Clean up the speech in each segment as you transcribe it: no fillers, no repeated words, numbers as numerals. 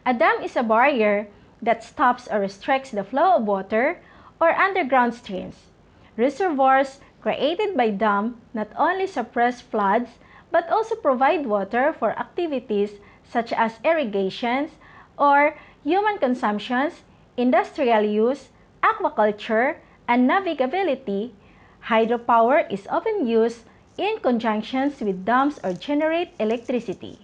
A dam is a barrier that stops or restricts the flow of water or underground streams. Reservoirs created by dam not only suppress floods but also provide water for activities such as irrigations or human consumptions, industrial use, aquaculture, and navigability. Hydropower is often used in conjunction with dams or generate electricity.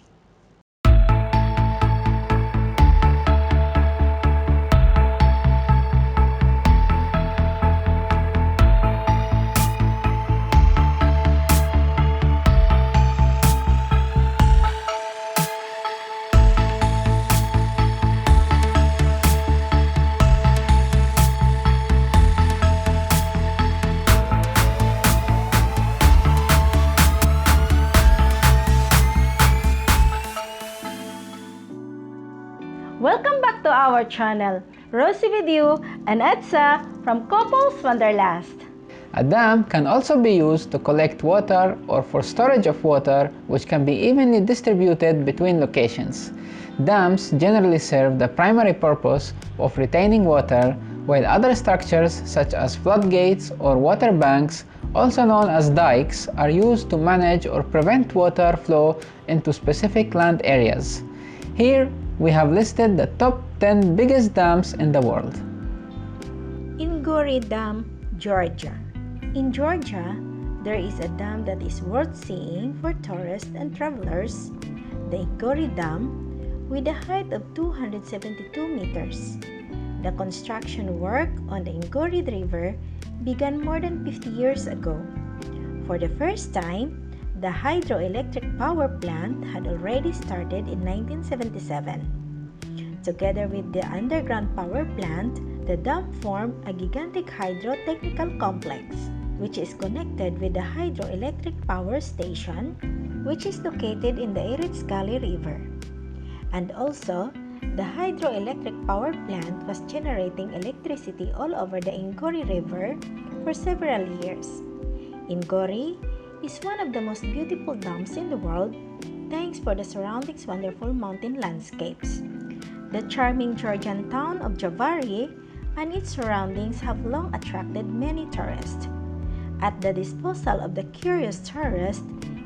Welcome back to our channel. Rosie with you and Edsa from Couples Wanderlust. A dam can also be used to collect water or for storage of water, which can be evenly distributed between locations. Dams generally serve the primary purpose of retaining water, while other structures such as floodgates or water banks, also known as dikes, are used to manage or prevent water flow into specific land areas. Here, we have listed the top 10 biggest dams in the world. Ingori Dam, Georgia. In Georgia, there is a dam that is worth seeing for tourists and travelers, the Ingori Dam, with a height of 272 meters. The construction work on the Ingori River began more than 50 years ago. For the first time, the hydroelectric power plant had already started in 1977. Together with the underground power plant, the dam formed a gigantic hydro-technical complex, which is connected with the hydroelectric power station, which is located in the Iritskali River. And also, the hydroelectric power plant was generating electricity all over the Ingori River for several years. Ingori is one of the most beautiful dams in the world, thanks for the surroundings wonderful mountain landscapes. The charming Georgian town of Javari and its surroundings have long attracted many tourists. At the disposal of the curious tourist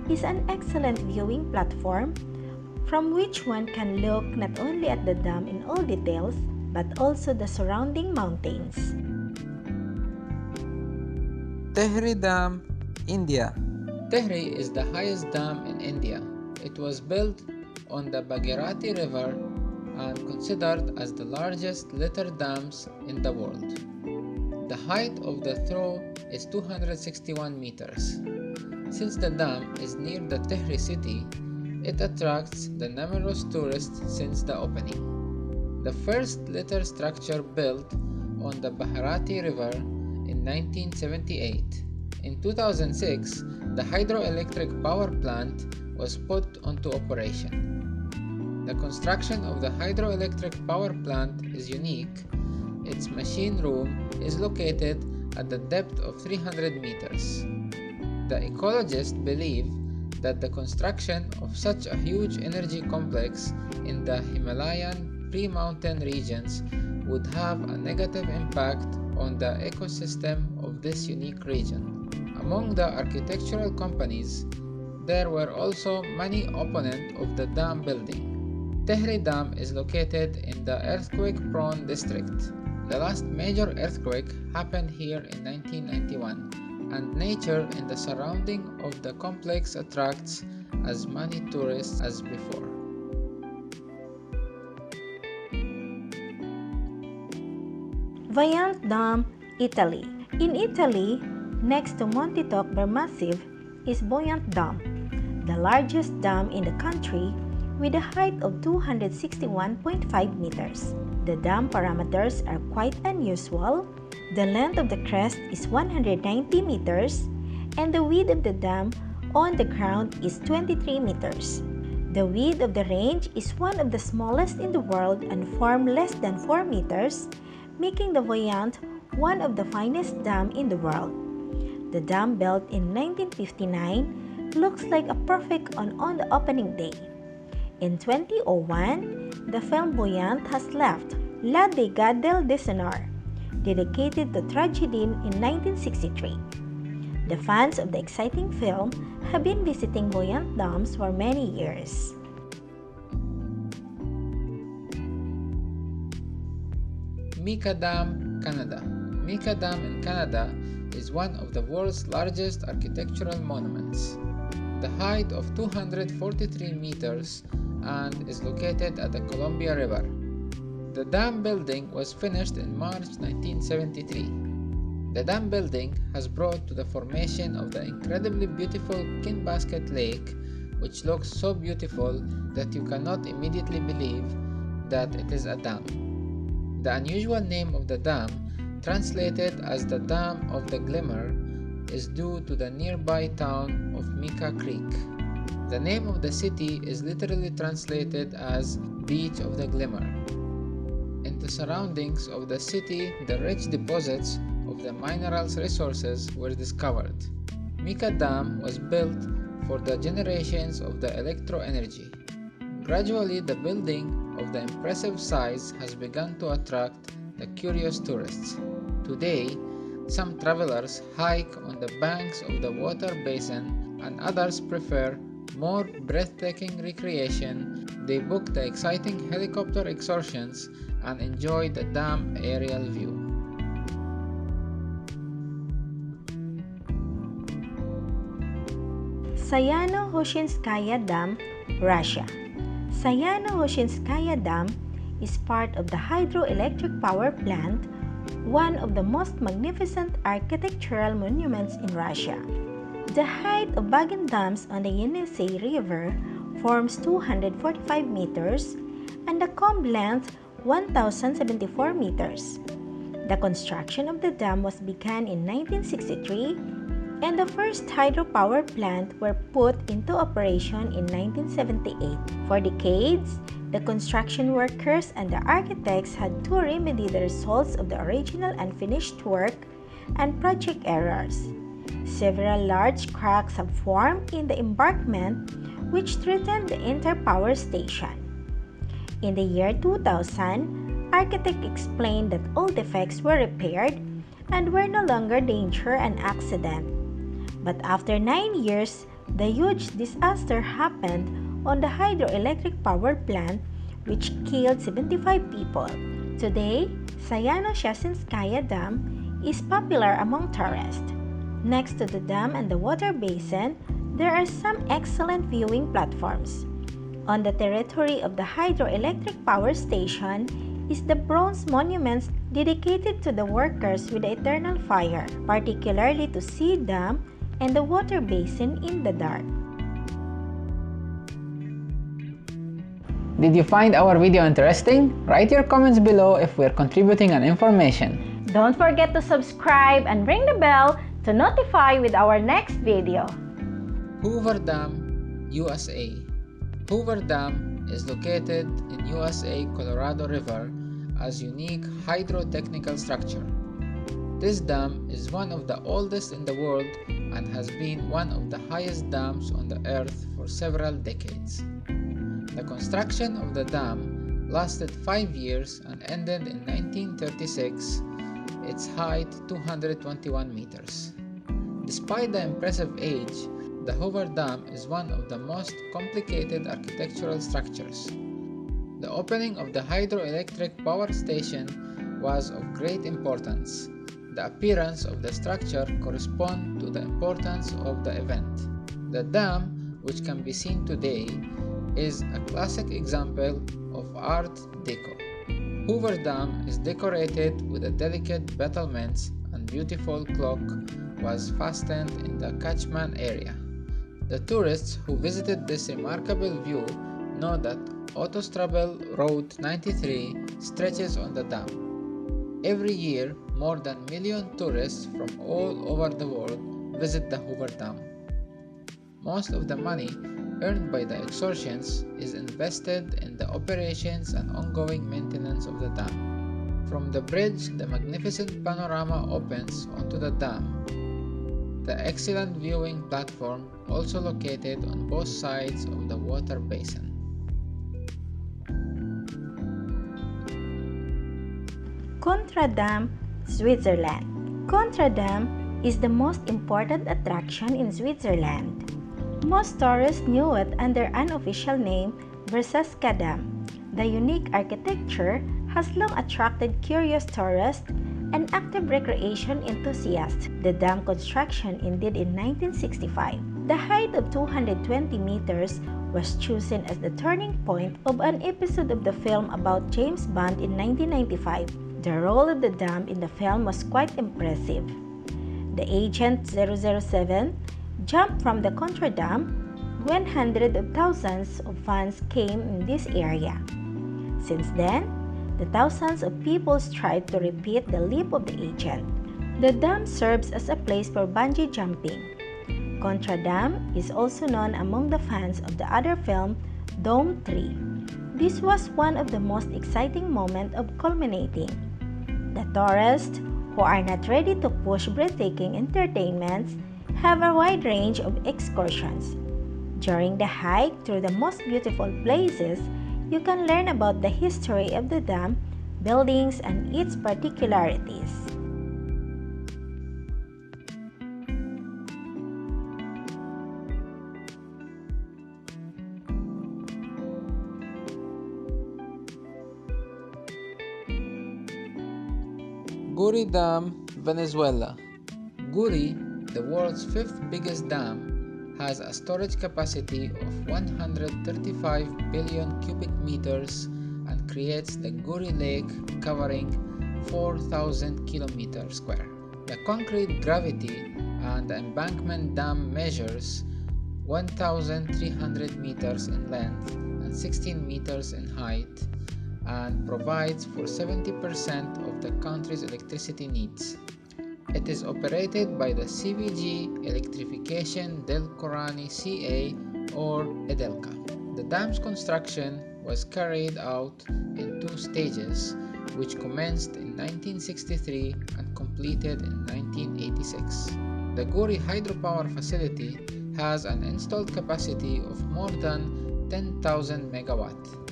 is an excellent viewing platform from which one can look not only at the dam in all details but also the surrounding mountains. Tehri Dam, India. Tehri is the highest dam in India. It was built on the Bhagirathi River and considered as the largest litter dams in the world. The height of the throw is 261 meters. Since the dam is near the Tehri city, it attracts the numerous tourists since the opening. The first litter structure built on the Bhagirathi River in 1978. In 2006, the hydroelectric power plant was put onto operation. The construction of the hydroelectric power plant is unique. Its machine room is located at the depth of 300 meters. The ecologists believe that the construction of such a huge energy complex in the Himalayan pre-mountain regions would have a negative impact on the ecosystem of this unique region. Among the architectural companies, there were also many opponents of the dam building. Tehri Dam is located in the earthquake-prone district. The last major earthquake happened here in 1991, and nature in the surrounding of the complex attracts as many tourists as before. Vajont Dam, Italy. In Italy, next to Monte Toc Massive is Vajont Dam, the largest dam in the country with a height of 261.5 meters. The dam parameters are quite unusual. The length of the crest is 190 meters and the width of the dam on the ground is 23 meters. The width of the range is one of the smallest in the world and form less than 4 meters, making the Vajont one of the finest dams in the world. The dam built in 1959 looks like a perfect on the opening day. In 2001, the film Buoyant has left La Diga del Dishonor, dedicated to tragedy in 1963. The fans of the exciting film have been visiting Buoyant dams for many years. Mica Dam, Canada. Mica Dam in Canada is one of the world's largest architectural monuments. The height of 243 meters and is located at the Columbia River. The dam building was finished in March 1973. The dam building has brought to the formation of the incredibly beautiful Kinbasket Lake, which looks so beautiful that you cannot immediately believe that it is a dam. The unusual name of the dam, translated as the Dam of the Glimmer, is due to the nearby town of Mica Creek. The name of the city is literally translated as Beach of the Glimmer. In the surroundings of the city, the rich deposits of the minerals resources were discovered. Mica Dam was built for the generations of the electro energy. Gradually, the building of the impressive size has begun to attract the curious tourists. Today, some travelers hike on the banks of the water basin and others prefer more breathtaking recreation. They book the exciting helicopter excursions and enjoy the dam aerial view. Sayano-Shushenskaya Dam, Russia. Sayano-Shushenskaya Dam is part of the hydroelectric power plant, one of the most magnificent architectural monuments in Russia. The height of Bagan dams on the Yenisei River forms 245 meters and the comb length 1,074 meters. The construction of the dam was begun in 1963 and the first hydropower plant were put into operation in 1978. For decades, the construction workers and the architects had to remedy the results of the original unfinished work and project errors. Several large cracks have formed in the embankment which threatened the entire power station. In the year 2000, architects explained that all defects were repaired and were no longer danger and accident. But after 9 years, the huge disaster happened on the hydroelectric power plant which killed 75 people. Today, Sayano-Shushenskaya Dam is popular among tourists. Next to the dam and the water basin, there are some excellent viewing platforms. On the territory of the hydroelectric power station is the bronze monuments dedicated to the workers with the eternal fire, particularly to see dam and the water basin in the dark. Did you find our video interesting? Write your comments below if we're contributing an information. Don't forget to subscribe and ring the bell to notify with our next video. Hoover Dam, USA. Hoover Dam is located in USA Colorado River as unique hydrotechnical structure. This dam is one of the oldest in the world and has been one of the highest dams on the earth for several decades. The construction of the dam lasted 5 years and ended in 1936, its height 221 meters. Despite the impressive age, the Hoover Dam is one of the most complicated architectural structures. The opening of the hydroelectric power station was of great importance. The appearance of the structure corresponds to the importance of the event. The dam, which can be seen today, is a classic example of Art Deco. Hoover Dam is decorated with a delicate battlements and beautiful clock was fastened in the catchment area. The tourists who visited this remarkable view know that Autostrada Road 93 stretches on the dam. Every year, more than a million tourists from all over the world visit the Hoover Dam. Most of the money earned by the excursions is invested in the operations and ongoing maintenance of the dam. From the bridge, the magnificent panorama opens onto the dam. The excellent viewing platform also located on both sides of the water basin. Contra Dam, Switzerland. Contra Dam is the most important attraction in Switzerland. Most tourists knew it under an official name, Berchtesgaden Dam. The unique architecture has long attracted curious tourists and active recreation enthusiasts. The dam construction ended in 1965. The height of 220 meters was chosen as the turning point of an episode of the film about James Bond in 1995. The role of the dam in the film was quite impressive. The Agent 007 jumped from the Contra Dam when hundreds of thousands of fans came in this area. Since then, the thousands of people tried to repeat the leap of the agent. The dam serves as a place for bungee jumping. Contra Dam is also known among the fans of the other film, Dome 3. This was one of the most exciting moments of culminating. The tourists who are not ready to push breathtaking entertainments have a wide range of excursions. During the hike through the most beautiful places, you can learn about the history of the dam, buildings, and its particularities. Guri Dam, Venezuela. Guri, the world's fifth biggest dam, has a storage capacity of 135 billion cubic meters and creates the Guri Lake covering 4,000 kilometers square. The concrete gravity and the embankment dam measures 1,300 meters in length and 16 meters in height and provides for 70% of the country's electricity needs. It is operated by the CVG Electrification del Corani CA or EDELCA. The dam's construction was carried out in two stages, which commenced in 1963 and completed in 1986. The Guri hydropower facility has an installed capacity of more than 10,000 megawatt.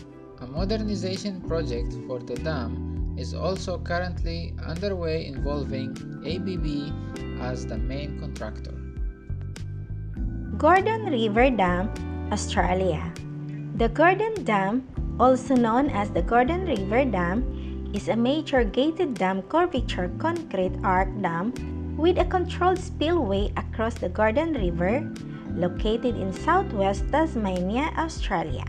A modernization project for the dam is also currently underway involving ABB as the main contractor. Gordon River Dam, Australia. The Gordon Dam, also known as the Gordon River Dam, is a major gated dam curvature concrete arch dam with a controlled spillway across the Gordon River, located in southwest Tasmania, Australia.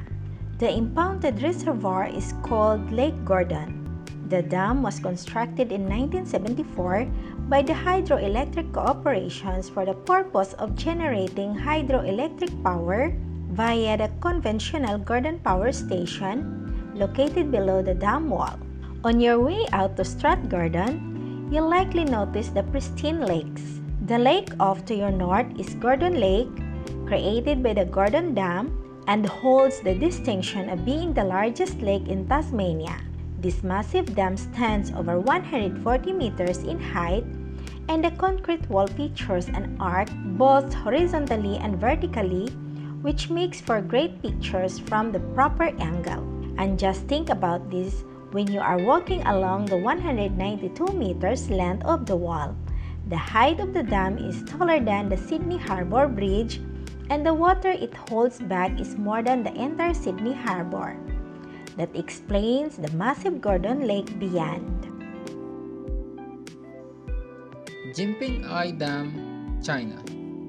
The impounded reservoir is called Lake Gordon. The dam was constructed in 1974 by the hydroelectric corporations for the purpose of generating hydroelectric power via the conventional Gordon Power Station located below the dam wall. On your way out to Stratgordon, you'll likely notice the pristine lakes. The lake off to your north is Gordon Lake, created by the Gordon Dam, and holds the distinction of being the largest lake in Tasmania. This massive dam stands over 140 meters in height, and the concrete wall features an arc both horizontally and vertically, which makes for great pictures from the proper angle. And just think about this when you are walking along the 192 meters length of the wall. The height of the dam is taller than the Sydney Harbour Bridge, and the water it holds back is more than the entire Sydney Harbour. That explains the massive Gordon Lake beyond. Jinping-I Dam, China.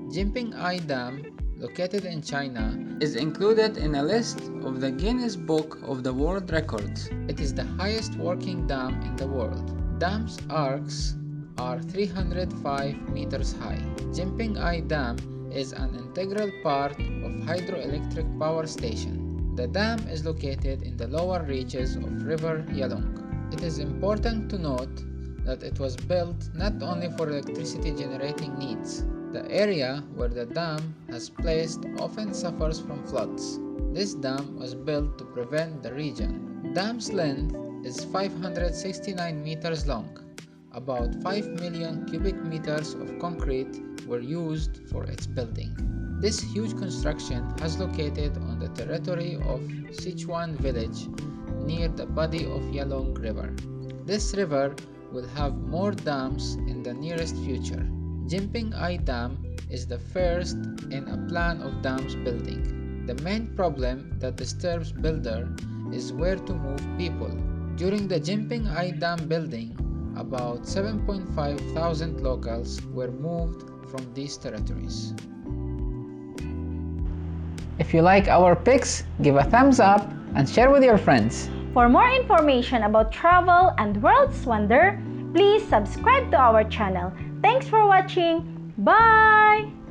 Jinping-I Dam, located in China, is included in a list of the Guinness Book of the World Records. It is the highest working dam in the world. Dam's arcs are 305 meters high. Jinping-I Dam is an integral part of hydroelectric power station. The dam is located in the lower reaches of River Yalong. It is important to note that it was built not only for electricity generating needs. The area where the dam has placed often suffers from floods. This dam was built to prevent the region. The dam's length is 569 meters long. About 5 million cubic meters of concrete were used for its building. This huge construction has located on the territory of Sichuan village near the body of Yalong River. This river will have more dams in the nearest future. Jinping-I Dam is the first in a plan of dams building. The main problem that disturbs builder is where to move people. During the Jinping-I Dam building, about 7.5 thousand locals were moved from these territories. If you like our pics, give a thumbs up and share with your friends. For more information about travel and world's wonder, please subscribe to our channel. Thanks for watching. Bye!